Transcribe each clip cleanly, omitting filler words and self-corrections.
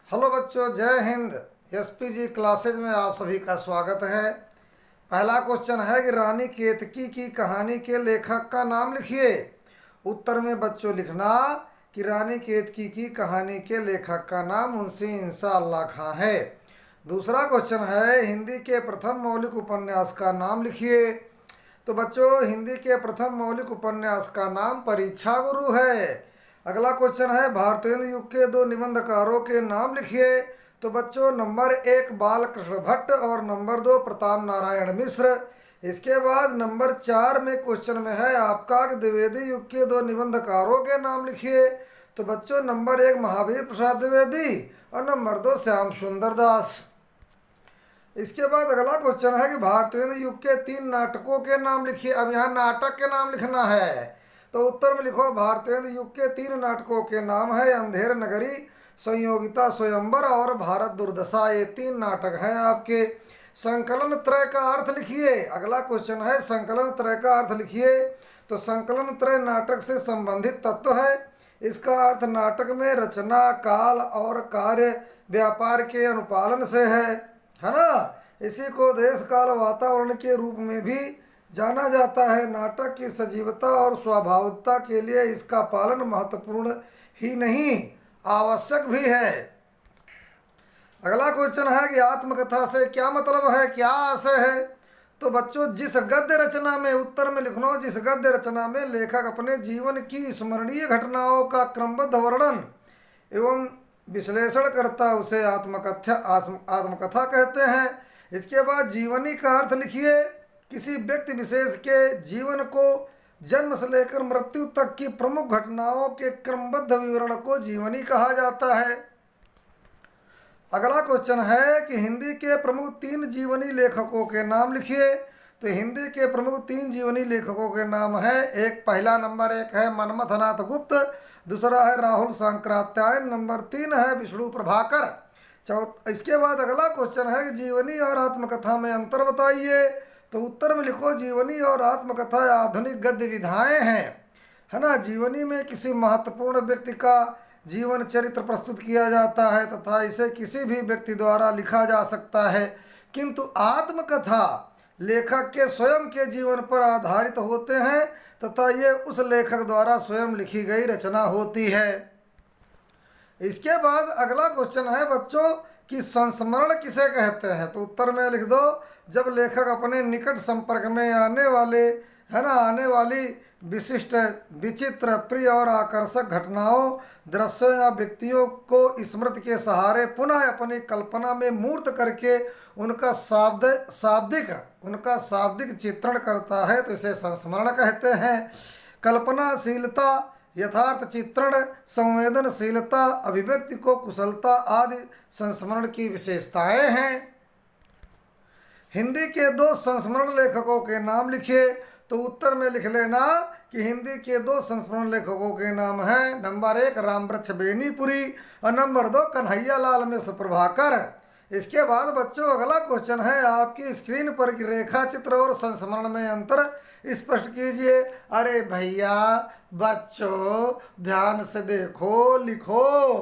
Hello बच्चों, जय Hind. SPG classes में आप सभी का स्वागत है। पहला क्वेश्चन है कि रानी केतकी की कहानी के लेखक का नाम लिखिए। उत्तर में बच्चों लिखना कि रानी केतकी की कहानी के लेखक का नाम मुंशी इंशाअल्लाह खां है। दूसरा क्वेश्चन है हिंदी के प्रथम मौलिक उपन्यास का नाम लिखिए। तो बच्चों हिंदी के प्रथम मौलिक उपन्यास का नाम परीक्षा गुरु है। अगला क्वेश्चन है भारतेंदु युग के दो निबंधकारों के नाम लिखिए। तो बच्चों नंबर 1 बालकृष्ण भट्ट और नंबर 2 प्रताप नारायण मिश्र। इसके बाद नंबर 4 में क्वेश्चन में है आपका कि द्विवेदी युग के दो निबंधकारों के नाम लिखिए। तो बच्चों नंबर 1 महावीर प्रसाद द्विवेदी और नंबर 2 श्याम सुंदर दास। इसके बाद अगला क्वेश्चन है कि भारतेंदु युग के 3 नाटकों के नाम लिखिए। अब यहाँ नाटक के नाम लिखना है। तो उत्तर में लिखो भारतेंदु युग के 3 नाटकों के नाम है अंधेर नगरी, संयोगिता स्वयंवर और भारत दुर्दशा। ये 3 नाटक हैं आपके। संकलन त्रय का अर्थ लिखिए। अगला क्वेश्चन है संकलन त्रय का अर्थ लिखिए। तो संकलन त्रय नाटक से संबंधित तत्व है। इसका अर्थ नाटक में रचना, काल और कार्य व्यापार के अनुपालन से है ना। इसी को देश काल वातावरण के रूप में भी जाना जाता है। नाटक की सजीवता और स्वाभाविकता के लिए इसका पालन महत्वपूर्ण ही नहीं आवश्यक भी है। अगला क्वेश्चन है कि आत्मकथा से क्या मतलब है, क्या आशय है। तो बच्चों जिस गद्य रचना में, उत्तर में लिखना, जिस गद्य रचना में लेखक अपने जीवन की स्मरणीय घटनाओं का क्रमबद्ध वर्णन एवं विश्लेषण करता उसे आत्मकथा कहते हैं। इसके बाद जीवनी का अर्थ लिखिए। किसी व्यक्ति विशेष के जीवन को जन्म से लेकर मृत्यु तक की प्रमुख घटनाओं के क्रमबद्ध विवरण को जीवनी कहा जाता है। अगला क्वेश्चन है कि हिंदी के प्रमुख 3 जीवनी लेखकों के नाम लिखिए। तो हिंदी के प्रमुख 3 जीवनी लेखकों के नाम है पहला नंबर 1 है मनमथनाथ गुप्त, दूसरा है राहुल सांक्रात्यायन, नंबर 3 है विष्णु प्रभाकर। इसके बाद अगला क्वेश्चन है कि जीवनी और आत्मकथा में अंतर बताइए। तो उत्तर में लिखो जीवनी और आत्मकथा आधुनिक गद्य विधाएं हैं, है ना। जीवनी में किसी महत्वपूर्ण व्यक्ति का जीवन चरित्र प्रस्तुत किया जाता है तथा इसे किसी भी व्यक्ति द्वारा लिखा जा सकता है, किंतु आत्मकथा लेखक के स्वयं के जीवन पर आधारित होते हैं तथा ये उस लेखक द्वारा स्वयं लिखी गई रचना होती है। इसके बाद अगला क्वेश्चन है बच्चों कि संस्मरण किसे कहते हैं। तो उत्तर में लिख दो जब लेखक अपने निकट संपर्क में आने वाली विशिष्ट, विचित्र, प्रिय और आकर्षक घटनाओं, दृश्यों या व्यक्तियों को स्मृति के सहारे पुनः अपनी कल्पना में मूर्त करके उनका शाब्दिक चित्रण करता है तो इसे संस्मरण कहते हैं। कल्पनाशीलता, यथार्थ चित्रण, संवेदनशीलता, अभिव्यक्ति को कुशलता आदि संस्मरण की विशेषताएं हैं। हिंदी के 2 संस्मरण लेखकों के नाम लिखिए। तो उत्तर में लिख लेना कि हिंदी के 2 संस्मरण लेखकों के नाम हैं नंबर 1 रामवृक्ष बेनीपुरी और नंबर 2 कन्हैया लाल मिश्र प्रभाकर। इसके बाद बच्चों अगला क्वेश्चन है आपकी स्क्रीन पर कि रेखा चित्र और संस्मरण में अंतर स्पष्ट कीजिए। अरे भैया बच्चों ध्यान से देखो, लिखो।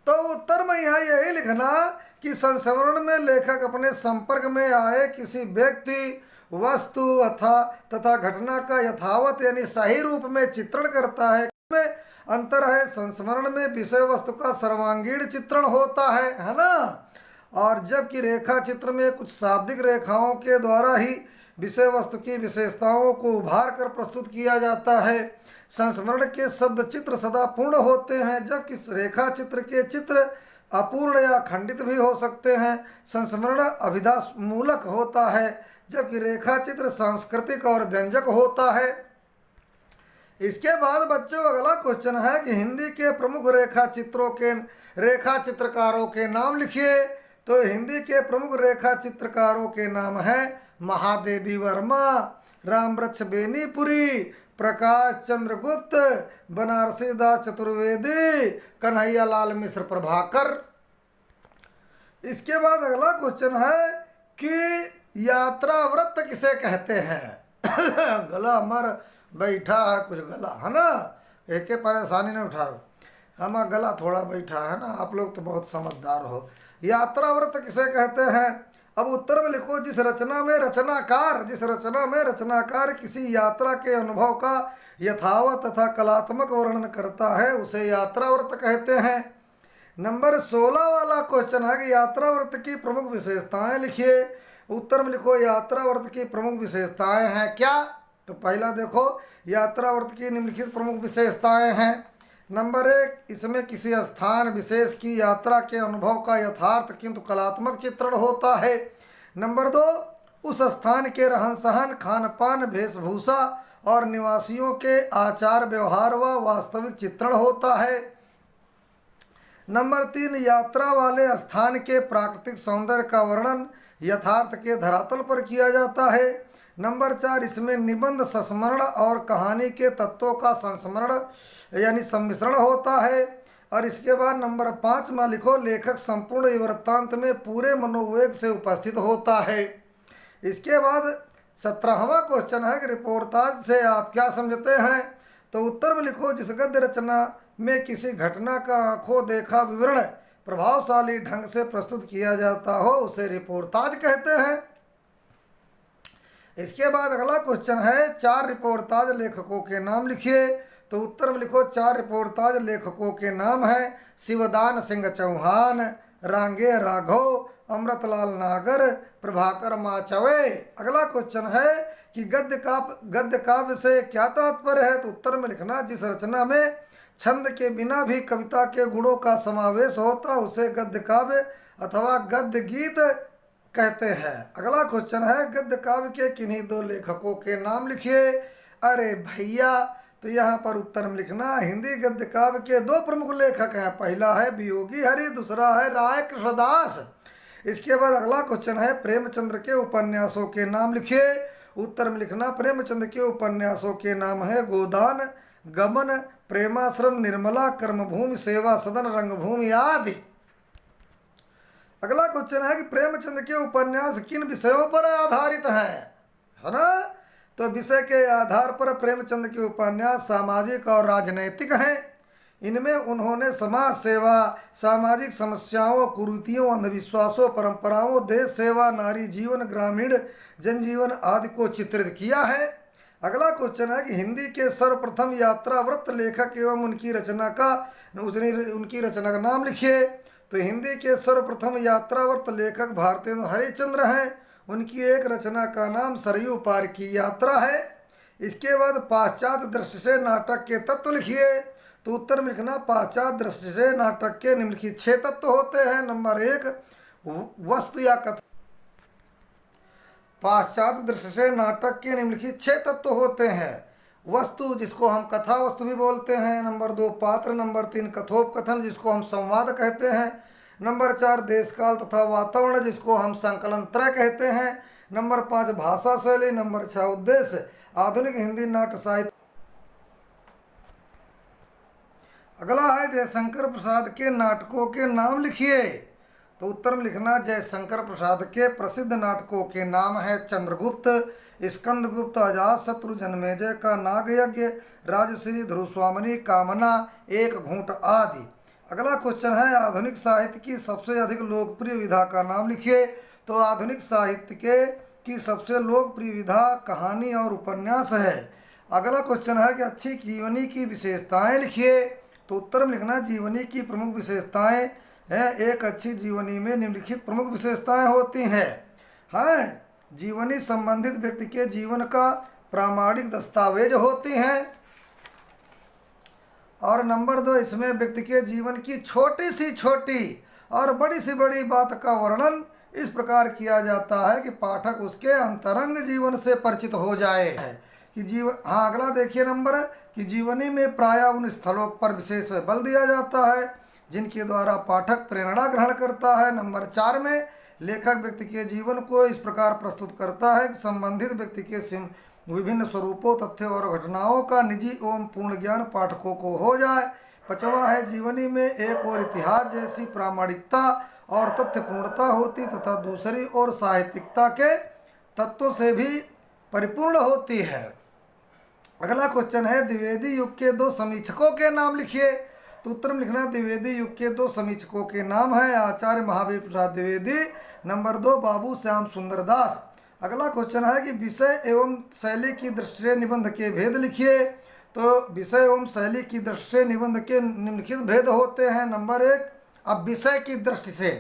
तो उत्तर में यहाँ यही लिखना कि संस्मरण में लेखक अपने संपर्क में आए किसी व्यक्ति, वस्तु तथा घटना का यथावत यानी सही रूप में चित्रण करता है। में अंतर है, संस्मरण में विषय वस्तु का सर्वांगीण चित्रण होता है ना। और जबकि रेखा चित्र में कुछ शाब्दिक रेखाओं के द्वारा ही विषय वस्तु की विशेषताओं को उभार कर प्रस्तुत किया जाता है। संस्मरण के शब्द चित्र सदा पूर्ण होते हैं, जबकि रेखा चित्र के चित्र अपूर्ण या खंडित भी हो सकते हैं। संस्मरण अभिधा मूलक होता है, जबकि रेखा चित्र सांस्कृतिक और व्यंजक होता है। इसके बाद बच्चों अगला क्वेश्चन है कि हिंदी के प्रमुख रेखा चित्रकारों के नाम लिखिए। तो हिंदी के प्रमुख रेखा चित्रकारों के नाम हैं महादेवी वर्मा, रामवृक्ष बेनीपुरी, प्रकाश चंद्र गुप्त, बनारसी दास चतुर्वेदी, कन्हैया लाल मिश्र प्रभाकर। इसके बाद अगला क्वेश्चन है कि यात्रा वृत्त किसे कहते हैं। गला हमारा बैठा है, कुछ गला है ना, एक परेशानी न उठाओ। हमारा गला थोड़ा बैठा है ना, आप लोग तो बहुत समझदार हो। यात्रा व्रत किसे कहते हैं? अब उत्तर में लिखो, जिस रचना में रचनाकार किसी यात्रा के अनुभव का यथावत तथा कलात्मक वर्णन करता है उसे यात्रा व्रत कहते हैं। नंबर 16 वाला क्वेश्चन है कि यात्रा व्रत की प्रमुख विशेषताएं लिखिए। उत्तर में लिखो, यात्रा व्रत की प्रमुख विशेषताएं हैं क्या? तो पहला देखो, यात्रा व्रत की निम्नलिखित प्रमुख विशेषताएं हैं। नंबर 1, इसमें किसी स्थान विशेष की यात्रा के अनुभव का यथार्थ किंतु कलात्मक चित्रण होता है। नंबर 2, उस स्थान के रहन सहन, खान पान, वेशभूषा और निवासियों के आचार व्यवहार व वास्तविक चित्रण होता है। नंबर 3, यात्रा वाले स्थान के प्राकृतिक सौंदर्य का वर्णन यथार्थ के धरातल पर किया जाता है। नंबर 4, इसमें निबंध, संस्मरण और कहानी के तत्वों का संस्मरण यानी सम्मिश्रण होता है। और इसके बाद नंबर 5 में लिखो, लेखक संपूर्ण वृत्तांत में पूरे मनोवेग से उपस्थित होता है। इसके बाद 17वां क्वेश्चन है कि रिपोर्टाज से आप क्या समझते हैं? तो उत्तर में लिखो, जिस गद्य रचना में किसी घटना का आंखों देखा विवरण प्रभावशाली ढंग से प्रस्तुत किया जाता हो उसे रिपोर्टाज कहते हैं। इसके बाद अगला क्वेश्चन है, 4 रिपोर्टाज लेखकों के नाम लिखिए। तो उत्तर में लिखो, 4 रिपोर्टाज लेखकों के नाम हैं शिवदान सिंह चौहान, रांगे राघव, अमृतलाल नागर, प्रभाकर माचवे। अगला क्वेश्चन है कि गद्य काव्य से क्या तात्पर्य है? तो उत्तर में लिखना, जिस रचना में छंद के बिना भी कविता के गुणों का समावेश होता उसे गद्य काव्य अथवा गद्य गीत कहते हैं। अगला क्वेश्चन है, गद्य काव्य के किन्हीं 2 लेखकों के नाम लिखिए। अरे भैया, तो यहाँ पर उत्तर में लिखना, हिंदी गद्य काव्य के 2 प्रमुख लेखक हैं। पहला है वियोगी हरि, दूसरा है राय कृष्णदास। इसके बाद अगला क्वेश्चन है, प्रेमचंद्र के उपन्यासों के नाम लिखिए। उत्तर में लिखना, प्रेमचंद्र के उपन्यासों के नाम है गोदान, गमन, प्रेमाश्रम, निर्मला, कर्मभूमि, सेवा सदन, रंगभूमि आदि। अगला क्वेश्चन है कि प्रेमचंद के उपन्यास किन विषयों पर आधारित हैं? है ना? तो विषय के आधार पर प्रेमचंद के उपन्यास सामाजिक और राजनैतिक हैं। इनमें उन्होंने समाज सेवा, सामाजिक समस्याओं, कुरीतियों, अंधविश्वासों, परंपराओं, देश सेवा, नारी जीवन, ग्रामीण जनजीवन आदि को चित्रित किया है। अगला क्वेश्चन है कि हिंदी के सर्वप्रथम यात्रा व्रत लेखक एवं उनकी रचना का नाम लिखिए। तो हिंदी के सर्वप्रथम यात्रा व्रत लेखक भारतेंदु हरिश्चंद्र हैं। उनकी एक रचना का नाम सरयू पार की यात्रा है। इसके बाद पाश्चात्य दृष्टि से नाटक के तत्व लिखिए। तो उत्तर में लिखना, पाश्चात्य दृष्टि से नाटक के निम्नलिखित 6 तत्व होते हैं। नंबर 1, वस्तु या कथा। पाश्चात्य दृष्टि से नाटक के निम्नलिखित 6 तत्व होते हैं। वस्तु, जिसको हम कथा वस्तु भी बोलते हैं। नंबर 2, पात्र। नंबर 3, कथोपकथन, जिसको हम संवाद कहते हैं। नंबर 4, देश काल तथा वातावरण, जिसको हम संकलन त्रय कहते हैं। नंबर 5, भाषा शैली। नंबर 6, उद्देश्य। आधुनिक हिंदी नाट्य साहित्य। अगला है, जयशंकर प्रसाद के नाटकों के नाम लिखिए। तो उत्तर में लिखना, जयशंकर प्रसाद के प्रसिद्ध नाटकों के नाम है चंद्रगुप्त, स्कंदगुप्त, अजातशत्रु, जन्मेजय का नागयज्ञ, राजश्री, ध्रुवस्वामिनी, कामना, एक घूंट आदि। अगला क्वेश्चन है, आधुनिक साहित्य की सबसे अधिक लोकप्रिय विधा का नाम लिखिए। तो आधुनिक साहित्य की सबसे लोकप्रिय विधा कहानी और उपन्यास है। अगला क्वेश्चन है कि अच्छी जीवनी की विशेषताएं लिखिए। तो उत्तर में लिखना, जीवनी की प्रमुख विशेषताएं हैं, एक अच्छी जीवनी में निम्नलिखित प्रमुख विशेषताएं होती हैं। जीवनी संबंधित व्यक्ति के जीवन का प्रामाणिक दस्तावेज होती हैं। और नंबर 2, इसमें व्यक्ति के जीवन की छोटी सी छोटी और बड़ी सी बड़ी बात का वर्णन इस प्रकार किया जाता है कि पाठक उसके अंतरंग जीवन से परिचित हो जाए। कि जीवन अगला देखिए नंबर कि जीवनी में प्रायः उन स्थलों पर विशेष बल दिया जाता है जिनके द्वारा पाठक प्रेरणा ग्रहण करता है। नंबर 4 में लेखक व्यक्ति के जीवन को इस प्रकार प्रस्तुत करता है कि संबंधित व्यक्ति के विभिन्न स्वरूपों, तथ्यों और घटनाओं का निजी एवं पूर्ण ज्ञान पाठकों को हो जाए। 5वां है, जीवनी में एक और इतिहास जैसी प्रामाणिकता और तथ्यपूर्णता होती तथा दूसरी ओर साहित्यिकता के तत्वों से भी परिपूर्ण होती है। अगला क्वेश्चन है, द्विवेदी युग के 2 समीक्षकों के नाम लिखिए। तो उत्तर में लिखना द्विवेदी युग के दो समीक्षकों के नाम है, आचार्य महावीर प्रसाद द्विवेदी, नंबर 2 बाबू श्याम सुंदर दास। अगला क्वेश्चन है कि विषय एवं शैली की दृष्टि से निबंध के भेद लिखिए। तो विषय एवं शैली की दृष्टि से निबंध के निम्नलिखित भेद होते हैं। नंबर 1, अब विषय की दृष्टि से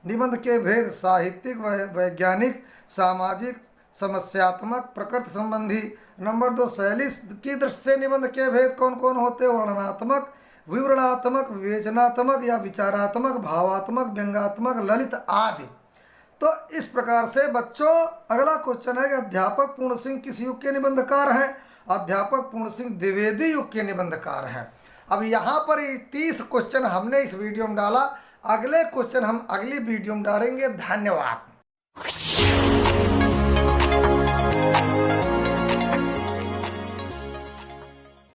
निबंध के भेद साहित्यिक, वैज्ञानिक, सामाजिक, समस्यात्मक, प्रकृति संबंधी। नंबर 2, शैली की दृष्टि से निबंध के भेद कौन कौन होते हैं? वर्णनात्मक, विवरणात्मक, विवेचनात्मक या विचारात्मक, भावात्मक, व्यंग्यात्मक, ललित आदि। तो इस प्रकार से बच्चों अगला क्वेश्चन है कि अध्यापक पूर्ण सिंह किस युग के निबंधकार हैं? अध्यापक पूर्ण सिंह द्विवेदी युग के निबंधकार हैं। अब यहाँ पर 30 क्वेश्चन हमने इस वीडियो में डाला, अगले क्वेश्चन हम अगली वीडियो में डालेंगे। धन्यवाद।